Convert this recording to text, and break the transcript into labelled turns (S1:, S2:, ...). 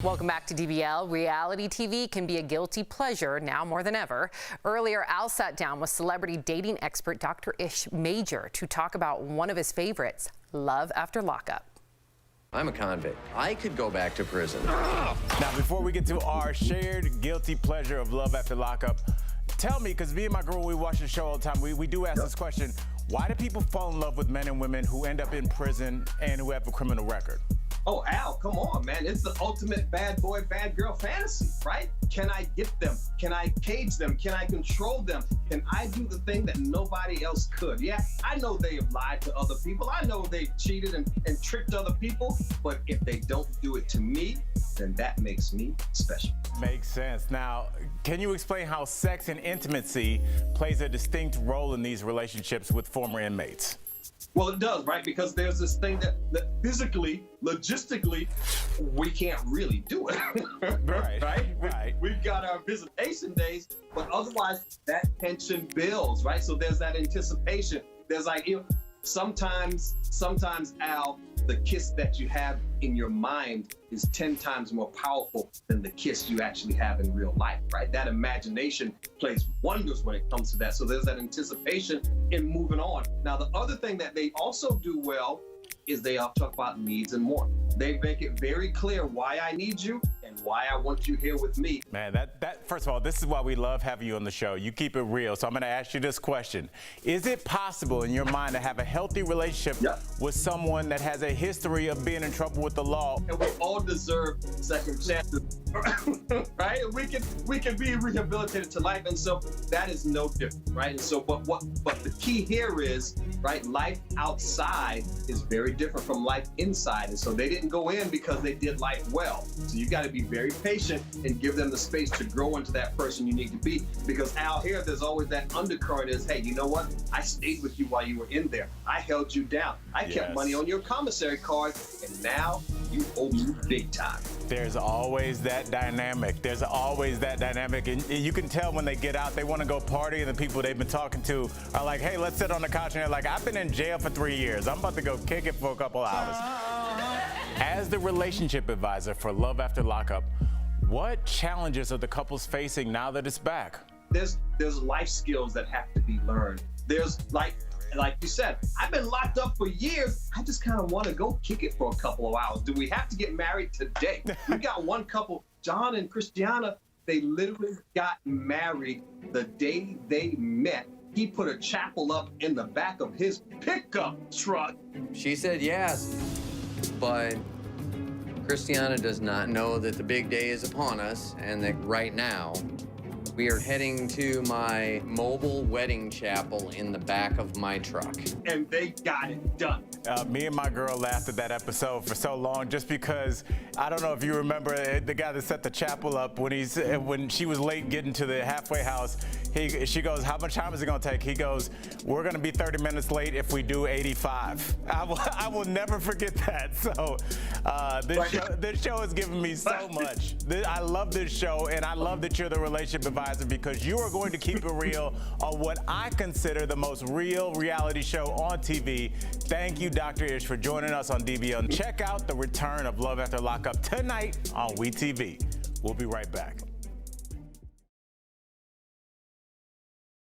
S1: Welcome back to DBL. Reality TV can be a guilty pleasure now more than ever. Earlier, Al sat down with celebrity dating expert Dr. Ish Major to talk about one of his favorites, Love After Lockup.
S2: I'm a convict. I could go back to prison.
S3: Now, before we get to our shared guilty pleasure of Love After Lockup, tell me, because me and my girl, we watch the show all the time, we do ask this question: why do people fall in love with men and women who end up in prison and who have a criminal record?
S4: Oh, Al, come on, man. It's the ultimate bad boy, bad girl fantasy, right? Can I get them? Can I cage them? Can I control them? Can I do the thing that nobody else could? Yeah, I know they have lied to other people. I know they've cheated and tricked other people. But if they don't do it to me, then that makes me special.
S3: Makes sense. Now, can you explain how sex and intimacy plays a distinct role in these relationships with former inmates?
S4: Well, it does, right? Because there's this thing that physically, logistically, we can't really do it. Right. We've got our visitation days, but otherwise that tension builds, right? So there's that anticipation. There's like, sometimes, Al, the kiss that you have in your mind is 10 times more powerful than the kiss you actually have in real life, right? That imagination plays wonders when it comes to that. So there's that anticipation in moving on. Now, the other thing that they also do well is they talk about needs and more. They make it very clear why I need you and why I want you here with me.
S3: Man, that first of all, this is why we love having you on the show. You keep it real. So I'm going to ask you this question. Is it possible in your mind to have a healthy relationship with someone that has a history of being in trouble with the law?
S4: And we all deserve second chances, right? We can be rehabilitated to life, and so that is no different, right? And so, but the key here is, right, life outside is very different from life inside, and so they didn't go in because they did life well. So you got to be very patient and give them the space to grow into that person you need to be. Because Al, here, there's always that undercurrent is, hey, you know what? I stayed with you while you were in there. I held you down. I kept money on your commissary card, and now you owe me big time.
S3: There's always that dynamic. There's always that dynamic. And you can tell when they get out, they want to go party, and the people they've been talking to are like, hey, let's sit on the couch. And they're like, I've been in jail for 3 years. I'm about to go kick it for a couple hours. As the relationship advisor for Love After Lockup, what challenges are the couples facing now that it's back?
S4: There's life skills that have to be learned. There's like you said, I've been locked up for years. I just kind of want to go kick it for a couple of hours. Do we have to get married today? We got one couple, John and Christiana, they literally got married the day they met. He put a chapel up in the back of his pickup truck.
S2: She said yes, but Christiana does not know that the big day is upon us and that right now we are heading to my mobile wedding chapel in the back of my truck.
S4: And they got it done.
S3: Me and my girl laughed at that episode for so long just because, I don't know if you remember the guy that set the chapel up when she was late getting to the halfway house. She goes, how much time is it going to take? He goes, we're going to be 30 minutes late if we do 85. I will never forget that. So this show has given me so much. I love this show, and I love that you're the relationship advisor because you are going to keep it real on what I consider the most real reality show on TV. Thank you, Dr. Ish, for joining us on DBL. Check out the return of Love After Lockup tonight on WeTV. We'll be right back.